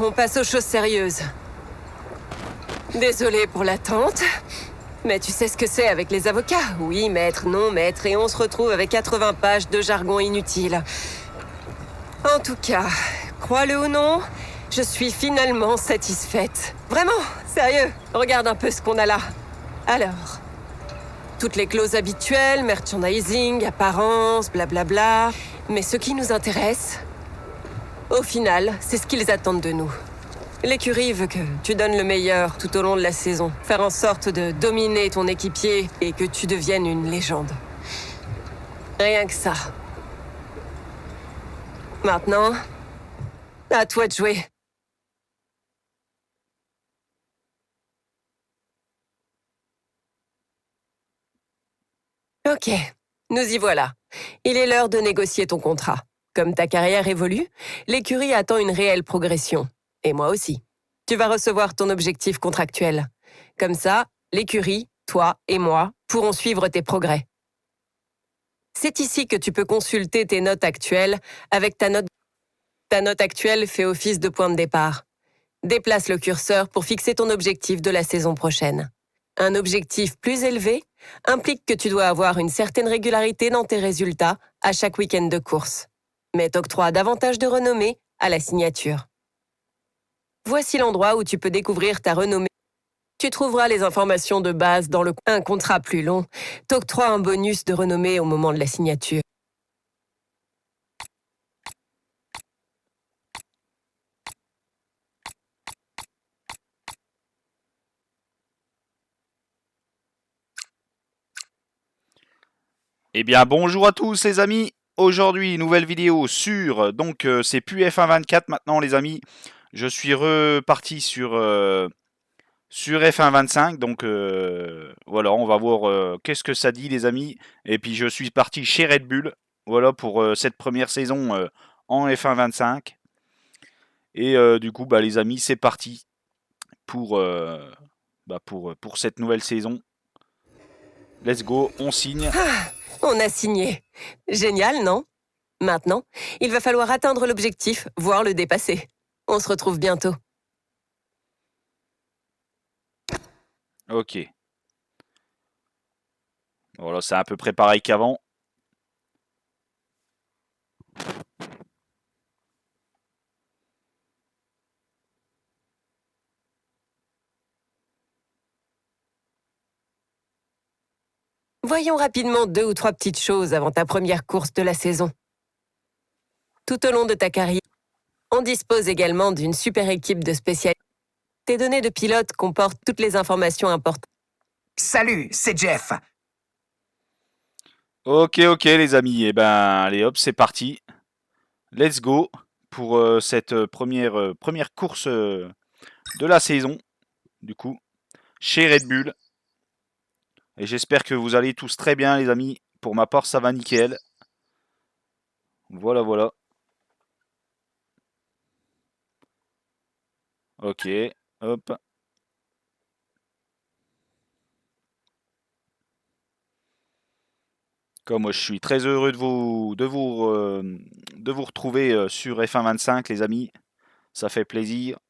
on passe aux choses sérieuses. Désolée pour l'attente, mais tu sais ce que c'est avec les avocats. Oui, maître, non, maître, et on se retrouve avec 80 pages de jargon inutile. En tout cas, crois-le ou non, je suis finalement satisfaite. Vraiment, sérieux, regarde un peu ce qu'on a là. Alors, toutes les clauses habituelles, merchandising, apparence, blablabla. Mais ce qui nous intéresse, au final, c'est ce qu'ils attendent de nous. L'écurie veut que tu donnes le meilleur tout au long de la saison. Faire en sorte de dominer ton équipier et que tu deviennes une légende. Rien que ça. Maintenant, à toi de jouer. Ok, nous y voilà. Il est l'heure de négocier ton contrat. Comme ta carrière évolue, l'écurie attend une réelle progression. Et moi aussi. Tu vas recevoir ton objectif contractuel. Comme ça, l'écurie, toi et moi pourront suivre tes progrès. C'est ici que tu peux consulter tes notes actuelles avec ta note. Ta note actuelle fait office de point de départ. Déplace le curseur pour fixer ton objectif de la saison prochaine. Un objectif plus élevé implique que tu dois avoir une certaine régularité dans tes résultats à chaque week-end de course, mais t'octroie davantage de renommée à la signature. Voici l'endroit où tu peux découvrir ta renommée. Tu trouveras les informations de base dans un contrat plus long, t'octroie un bonus de renommée au moment de la signature. Eh bien bonjour à tous les amis, aujourd'hui nouvelle vidéo sur, c'est plus F1 24 maintenant les amis, je suis reparti sur F1 25, donc voilà on va voir qu'est-ce que ça dit les amis, et puis je suis parti chez Red Bull, voilà pour cette première saison en F1 25, et du coup bah les amis c'est parti pour, pour cette nouvelle saison, let's go, on signe. Ah, on a signé. Génial, non? Maintenant, il va falloir atteindre l'objectif, voire le dépasser. On se retrouve bientôt. Ok. Voilà, c'est à peu près pareil qu'avant. Voyons rapidement 2 ou 3 petites choses avant ta première course de la saison. Tout au long de ta carrière, on dispose également d'une super équipe de spécialistes. Tes données de pilote comportent toutes les informations importantes. Salut, c'est Jeff. Ok, les amis. Et ben, allez hop, c'est parti. Let's go pour cette première course de la saison, du coup, chez Red Bull. Et j'espère que vous allez tous très bien, les amis. Pour ma part, ça va nickel. Voilà, voilà. Ok, hop. Comme moi, je suis très heureux de vous retrouver sur F1 25, les amis. Ça fait plaisir.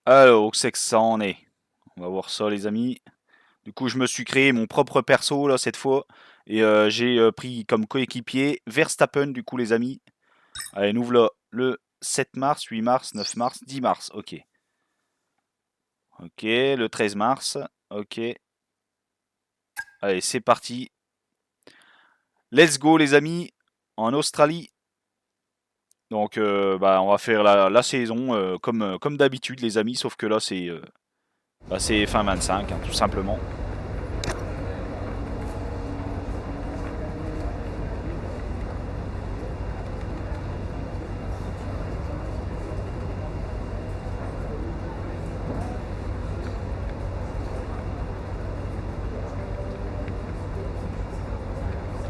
Alors, où c'est que ça en est? On va voir ça, les amis. Du coup, je me suis créé mon propre perso, là, cette fois. Et j'ai pris comme coéquipier Verstappen, du coup, les amis. Allez, nous voilà le 7 mars, 8 mars, 9 mars, 10 mars. Ok. Ok, le 13 mars. Ok. Allez, c'est parti. Let's go, les amis. En Australie. Donc on va faire la saison comme d'habitude les amis, sauf que là c'est fin 25 hein, tout simplement.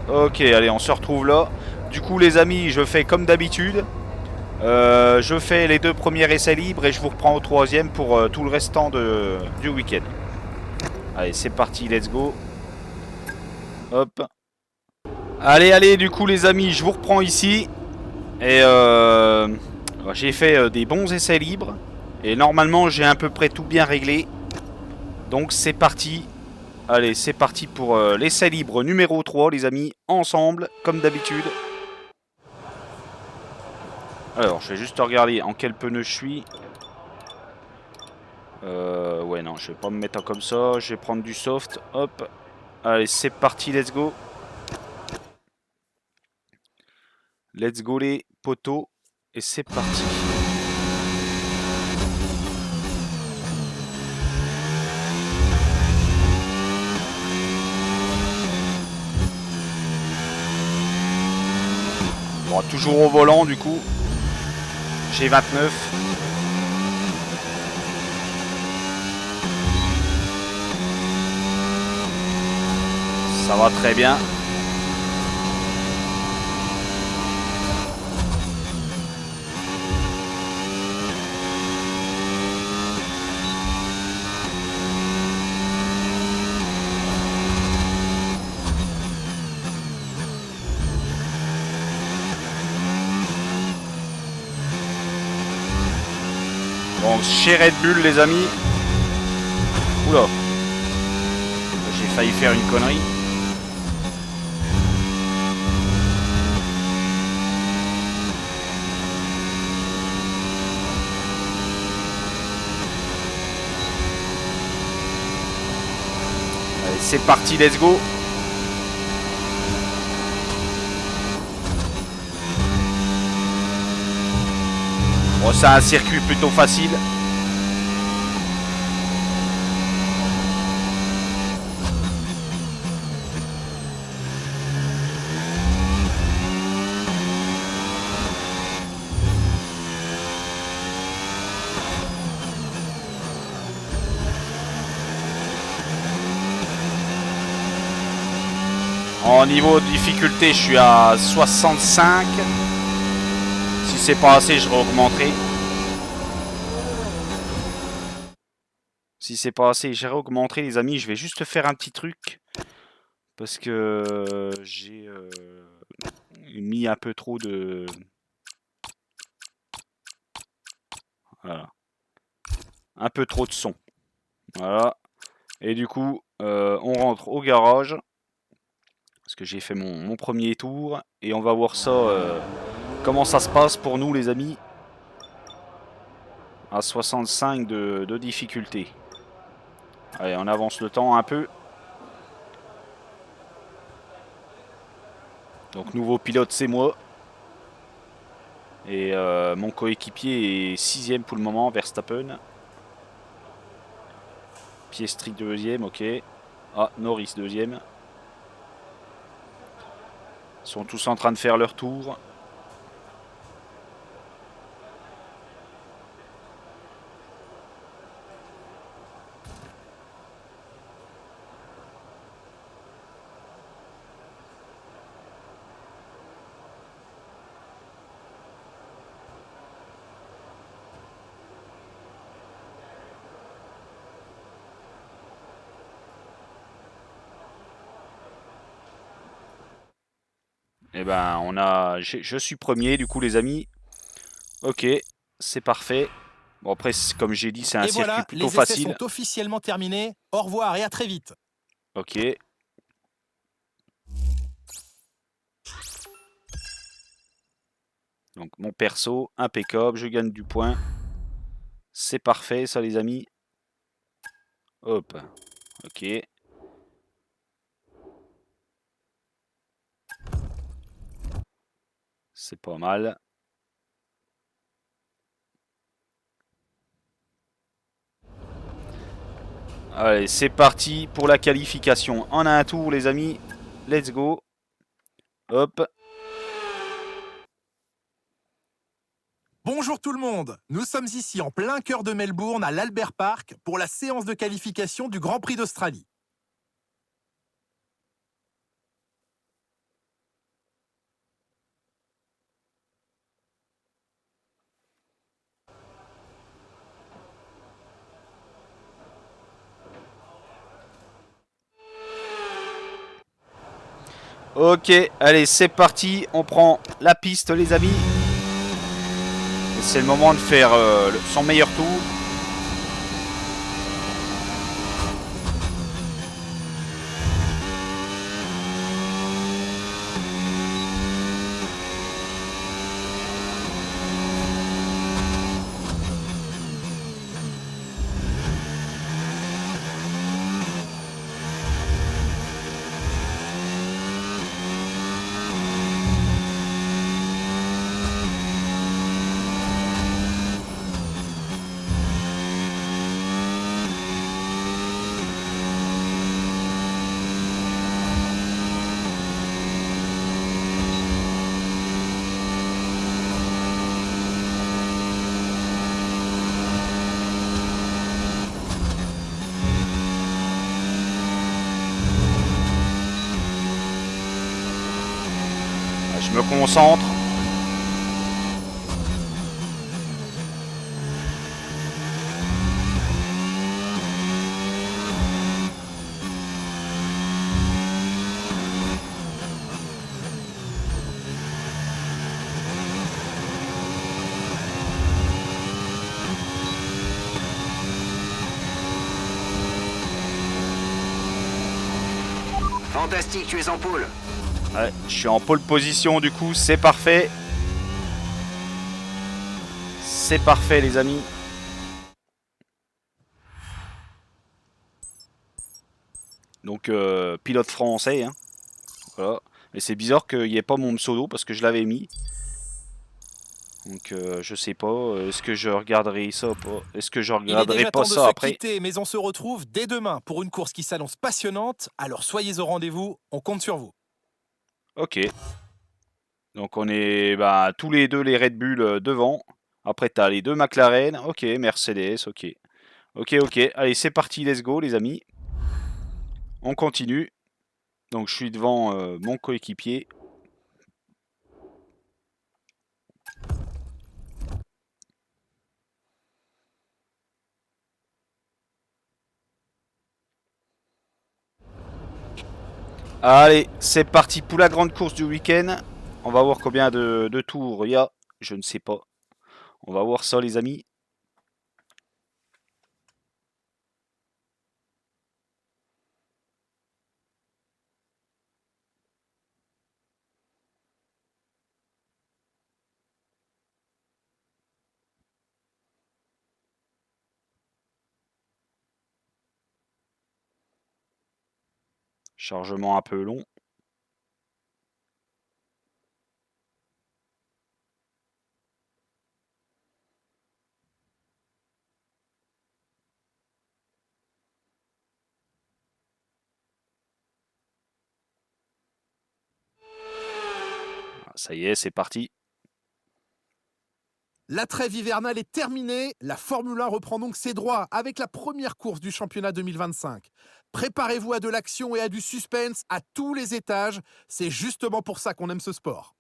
Ok, allez, on se retrouve là. Du coup les amis, je fais comme d'habitude. Je fais les 2 premiers essais libres et je vous reprends au 3e pour tout le restant du week-end. Allez, c'est parti, let's go. Hop. Allez, du coup les amis, je vous reprends ici. Et j'ai fait des bons essais libres. Et normalement, j'ai à peu près tout bien réglé. Donc c'est parti. Allez, c'est parti pour l'essai libre numéro 3, les amis. Ensemble, comme d'habitude. Alors, je vais juste regarder en quel pneu je suis. Ouais, non, je vais pas me mettre comme ça. Je vais prendre du soft. Hop. Allez, c'est parti, let's go. Let's go les poteaux. Et c'est parti. Bon, toujours au volant du coup. J'ai 29. Ça va très bien. Donc chez Red Bull les amis. Oula. J'ai failli faire une connerie. Allez, c'est parti, let's go. Bon, c'est un circuit plutôt facile. En niveau de difficulté, je suis à 65. Si c'est pas assez, je réaugmenterai. Si c'est pas assez, je réaugmenterai les amis. Je vais juste faire un petit truc. Parce que j'ai mis un peu trop de... Voilà. Un peu trop de son. Voilà. Et du coup, on rentre au garage. Parce que j'ai fait mon premier tour. Et on va voir ça, comment ça se passe pour nous les amis. À 65 de difficulté. Allez, on avance le temps un peu. Donc nouveau pilote, c'est moi. Et mon coéquipier est 6ème pour le moment, Verstappen. Piastri 2ème, ok. Ah, Norris 2ème. Ils sont tous en train de faire leur tour. Et ben, je suis premier du coup les amis. Ok, c'est parfait. Bon après, comme j'ai dit, c'est un Et circuit voilà, plutôt les essais facile. sont officiellement terminés. Au revoir et à très vite. Ok. Donc mon perso, impeccable, je gagne du point. C'est parfait ça les amis. Hop. Ok. C'est pas mal. Allez, c'est parti pour la qualification. En un tour, les amis. Let's go. Hop. Bonjour tout le monde, nous sommes ici en plein cœur de Melbourne à l'Albert Park pour la séance de qualification du Grand Prix d'Australie. Ok, allez, c'est parti. On prend la piste, les amis. C'est le moment de faire son meilleur tour. Je me concentre. Fantastique, tu es en pôle. Ouais, je suis en pole position du coup, c'est parfait. C'est parfait les amis. Donc pilote français. Hein. Voilà. Mais c'est bizarre qu'il n'y ait pas mon pseudo parce que je l'avais mis. Donc je sais pas, est-ce que je regarderai ça pas? Est-ce que je Il est regarderai déjà pas temps de ça se après? quitter, mais on se retrouve dès demain pour une course qui s'annonce passionnante, alors soyez au rendez-vous, on compte sur vous. Ok. Donc on est tous les deux les Red Bull devant. Après t'as les deux McLaren. Ok, Mercedes, ok. Ok. Allez, c'est parti, let's go les amis. On continue. Donc je suis devant mon coéquipier. Allez, c'est parti pour la grande course du week-end. On va voir combien de tours il y a. Je ne sais pas. On va voir ça les amis. Chargement un peu long. Ça y est, c'est parti. La trêve hivernale est terminée, la Formule 1 reprend donc ses droits avec la première course du championnat 2025. Préparez-vous à de l'action et à du suspense à tous les étages, c'est justement pour ça qu'on aime ce sport.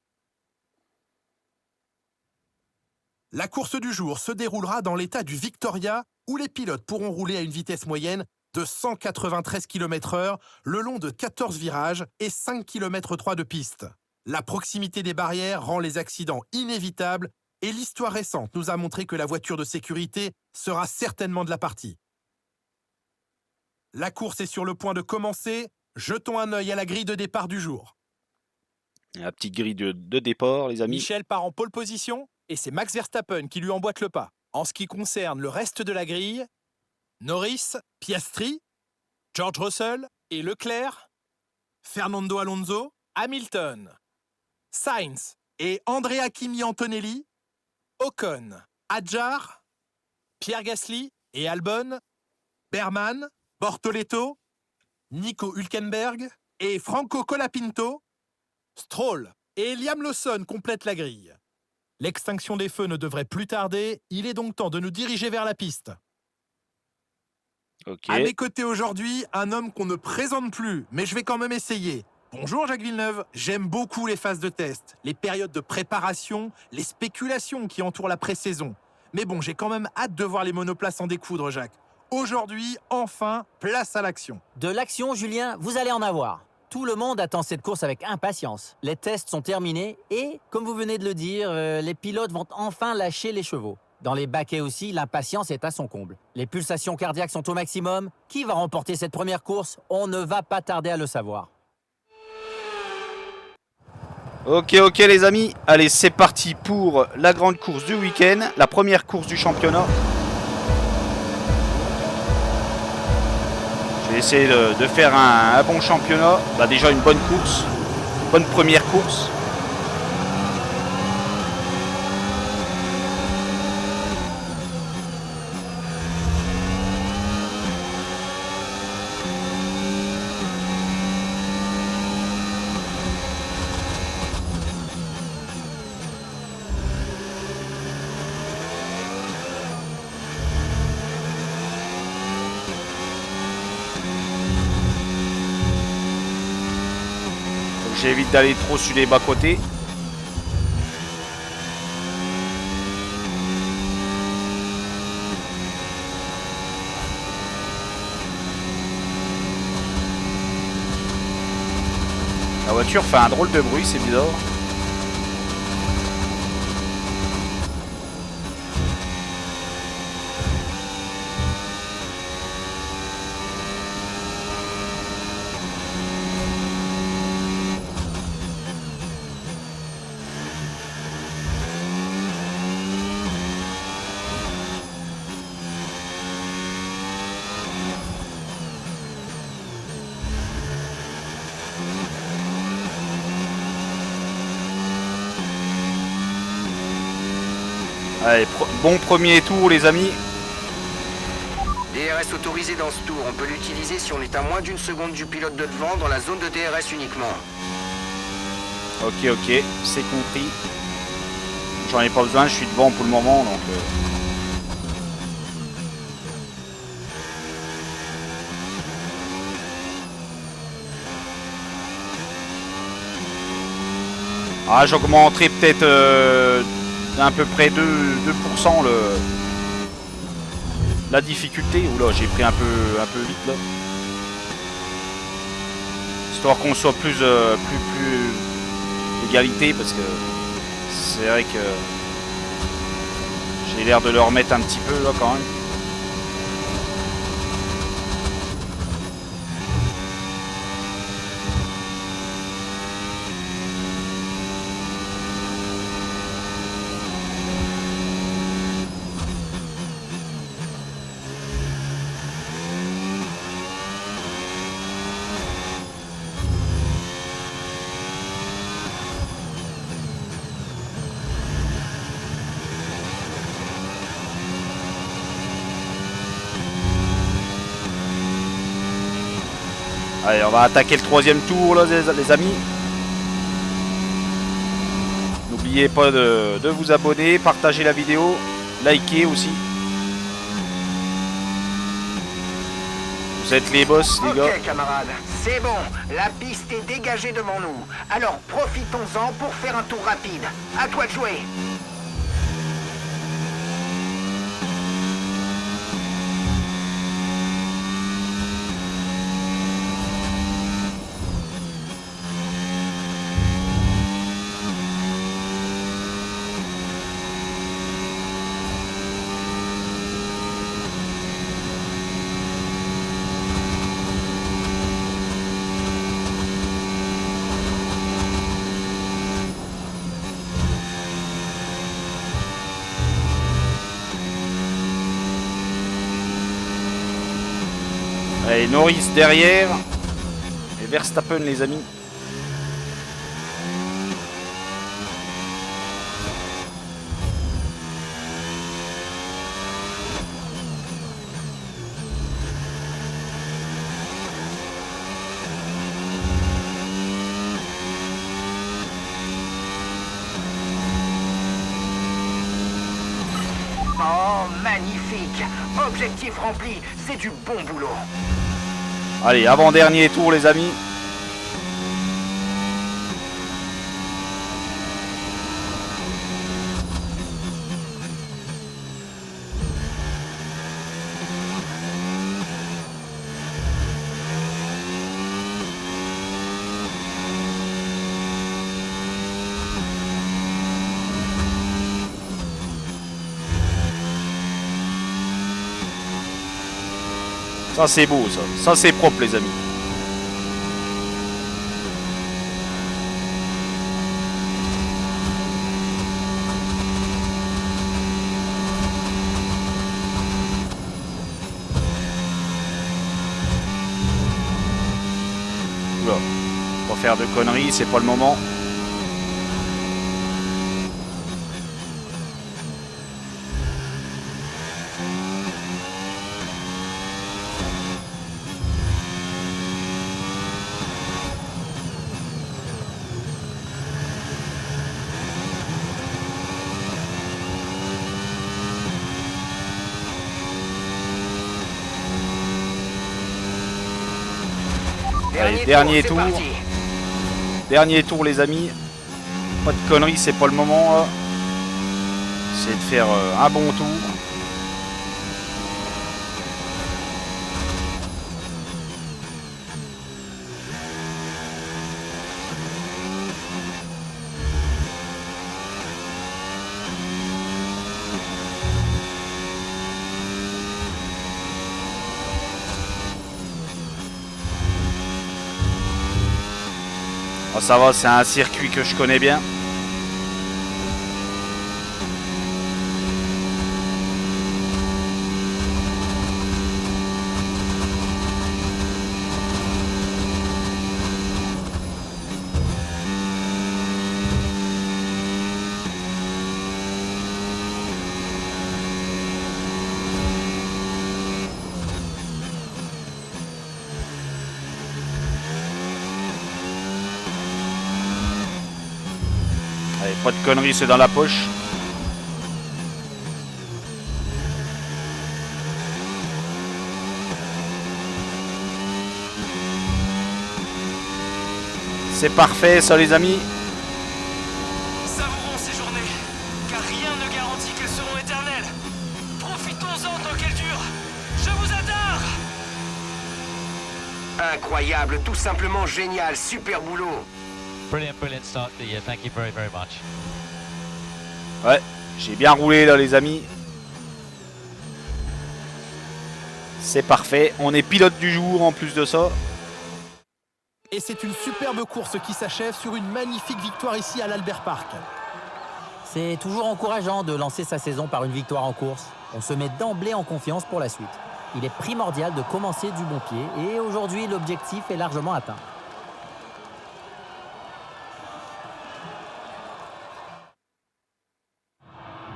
La course du jour se déroulera dans l'état du Victoria, où les pilotes pourront rouler à une vitesse moyenne de 193 km/h le long de 14 virages et 5 km 3 de piste. La proximité des barrières rend les accidents inévitables et l'histoire récente nous a montré que la voiture de sécurité sera certainement de la partie. La course est sur le point de commencer. Jetons un œil à la grille de départ du jour. La petite grille de départ, les amis. Michel part en pole position et c'est Max Verstappen qui lui emboîte le pas. En ce qui concerne le reste de la grille, Norris, Piastri, George Russell et Leclerc, Fernando Alonso, Hamilton, Sainz et Andrea Kimi Antonelli, Ocon, Hadjar, Pierre Gasly et Albon, Berman, Bortoletto, Nico Hülkenberg et Franco Colapinto, Stroll et Liam Lawson complètent la grille. L'extinction des feux ne devrait plus tarder, il est donc temps de nous diriger vers la piste. Ok. À mes côtés aujourd'hui, un homme qu'on ne présente plus, mais je vais quand même essayer. Bonjour Jacques Villeneuve, j'aime beaucoup les phases de test, les périodes de préparation, les spéculations qui entourent la pré-saison. Mais bon, j'ai quand même hâte de voir les monoplaces en découdre, Jacques. Aujourd'hui, enfin, place à l'action. De l'action, Julien, vous allez en avoir. Tout le monde attend cette course avec impatience. Les tests sont terminés et, comme vous venez de le dire, les pilotes vont enfin lâcher les chevaux. Dans les baquets aussi, l'impatience est à son comble. Les pulsations cardiaques sont au maximum. Qui va remporter cette première course? On ne va pas tarder à le savoir. Ok les amis, allez c'est parti pour la grande course du week-end, la première course du championnat. Je vais essayer de faire un bon championnat, bah, déjà une bonne course, bonne première course. J'évite d'aller trop sur les bas-côtés. La voiture fait un drôle de bruit, c'est bizarre. Allez, bon premier tour les amis. DRS autorisé dans ce tour. On peut l'utiliser si on est à moins d'une seconde du pilote de devant dans la zone de DRS uniquement. Ok, c'est compris. J'en ai pas besoin, je suis devant pour le moment donc... Ah, j'augmenterai peut-être d'à peu près 2% la difficulté. Oula, j'ai pris un peu vite là. Histoire qu'on soit plus égalité parce que c'est vrai que j'ai l'air de le remettre un petit peu là quand même. Allez, on va attaquer le troisième tour là les amis. N'oubliez pas de vous abonner, partager la vidéo, liker aussi. Vous êtes les boss les gars. Ok camarades, c'est bon, la piste est dégagée devant nous. Alors profitons-en pour faire un tour rapide. À toi de jouer. Allez, Norris derrière. Et Verstappen les amis. Oh, magnifique. Objectif rempli, c'est du bon boulot. Allez, avant-dernier tour les amis. Ça c'est beau ça. Ça c'est propre les amis. Oula. Pas faire de conneries, c'est pas le moment. Allez, dernier tour. C'est parti. Dernier tour les amis. Pas de conneries, c'est pas le moment. Là. C'est de faire un bon tour. Oh, ça va, c'est un circuit que je connais bien. Allez, pas de conneries, c'est dans la poche. C'est parfait ça les amis. Savourons ces journées, car rien ne garantit qu'elles seront éternelles. Profitons-en tant qu'elles durent. Je vous adore. Incroyable, tout simplement génial, super boulot. Brilliant start to the year. Thank you very, very much. Ouais, j'ai bien roulé là les amis. C'est parfait, on est pilote du jour en plus de ça. Et c'est une superbe course qui s'achève sur une magnifique victoire ici à l'Albert Park. C'est toujours encourageant de lancer sa saison par une victoire en course. On se met d'emblée en confiance pour la suite. Il est primordial de commencer du bon pied et aujourd'hui l'objectif est largement atteint.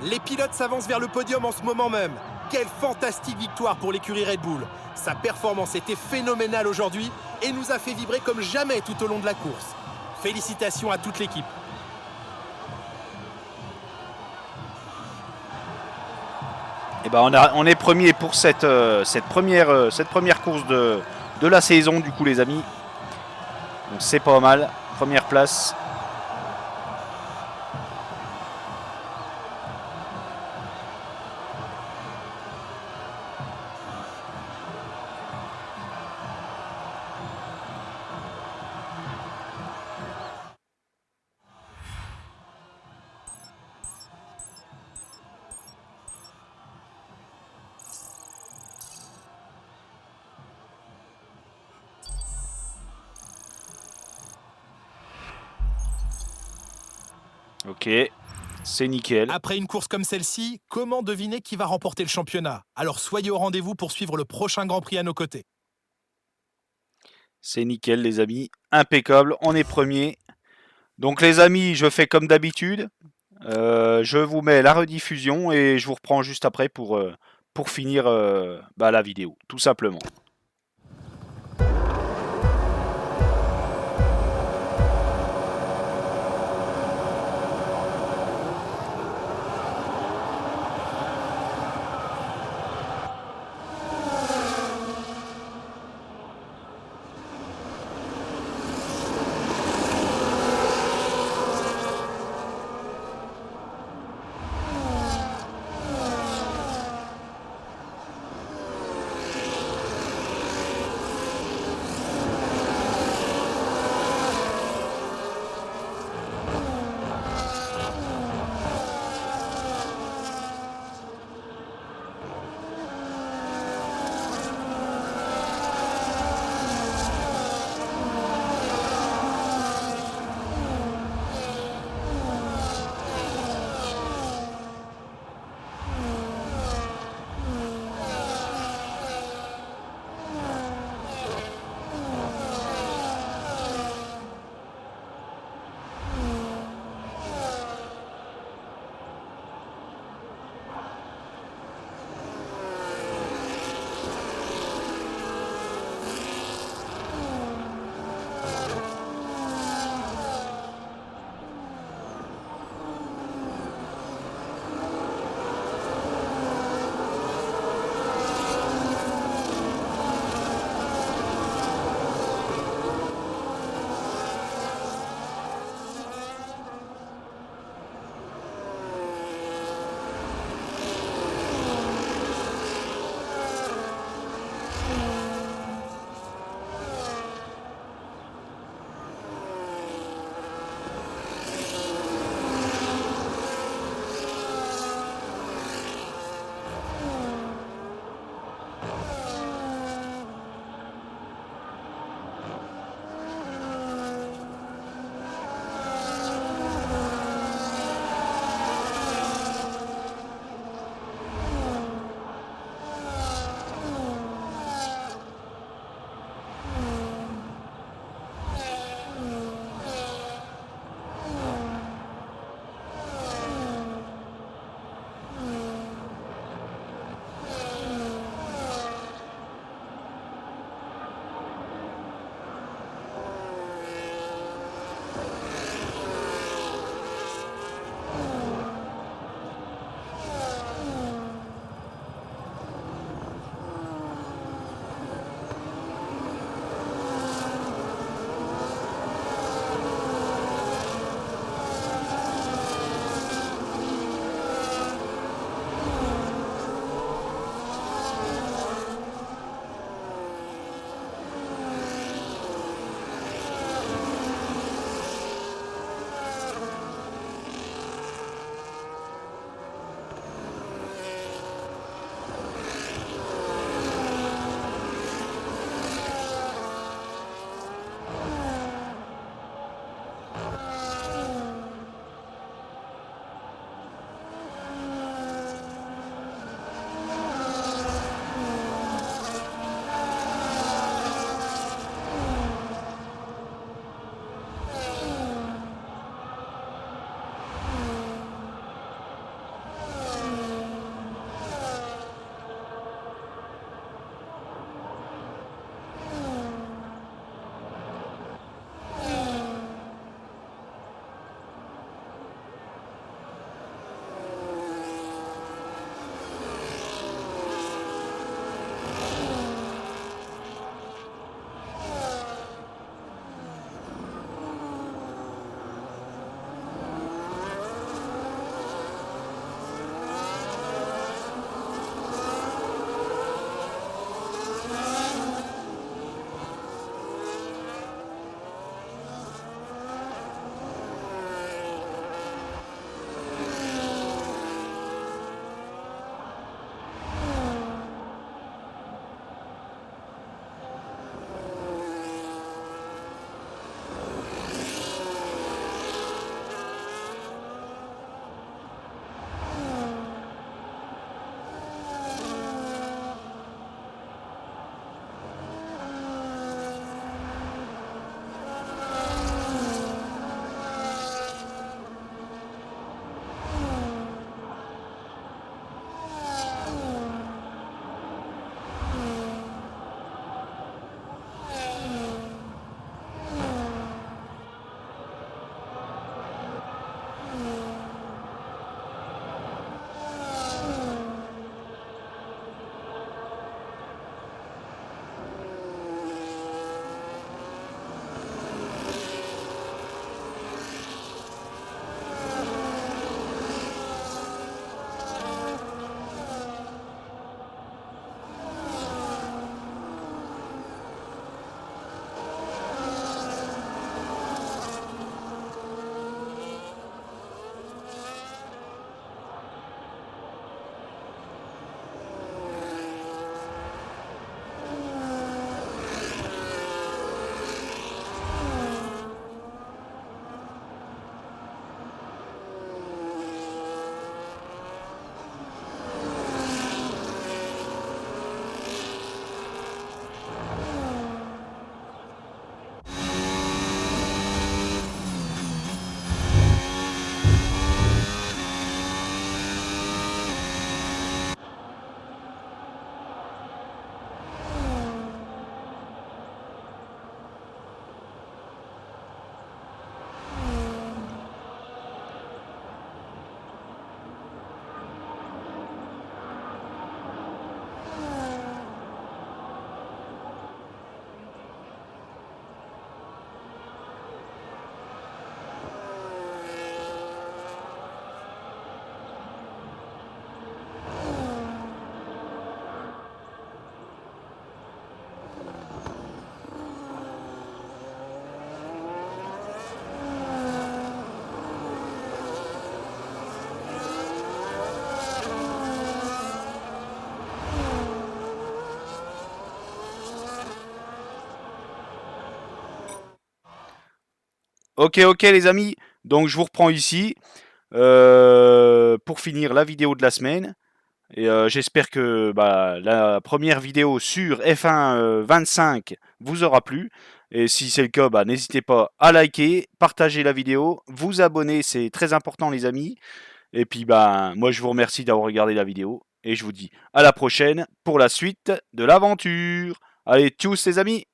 Les pilotes s'avancent vers le podium en ce moment même. Quelle fantastique victoire pour l'écurie Red Bull. Sa performance était phénoménale aujourd'hui et nous a fait vibrer comme jamais tout au long de la course. Félicitations à toute l'équipe. Et ben on est premier pour cette première course de la saison du coup les amis. Donc c'est pas mal, première place. Ok, c'est nickel. Après une course comme celle-ci, comment deviner qui va remporter le championnat? Alors soyez au rendez-vous pour suivre le prochain Grand Prix à nos côtés. C'est nickel les amis, impeccable, on est premier. Donc les amis, je fais comme d'habitude. Je vous mets la rediffusion et je vous reprends juste après pour finir la vidéo, tout simplement. Ok, les amis. Donc je vous reprends ici pour finir la vidéo de la semaine. Et j'espère que la première vidéo sur F1 25 vous aura plu. Et si c'est le cas, n'hésitez pas à liker, partager la vidéo, vous abonner, c'est très important les amis. Et puis moi je vous remercie d'avoir regardé la vidéo. Et je vous dis à la prochaine pour la suite de l'aventure. Allez, tchuss les amis!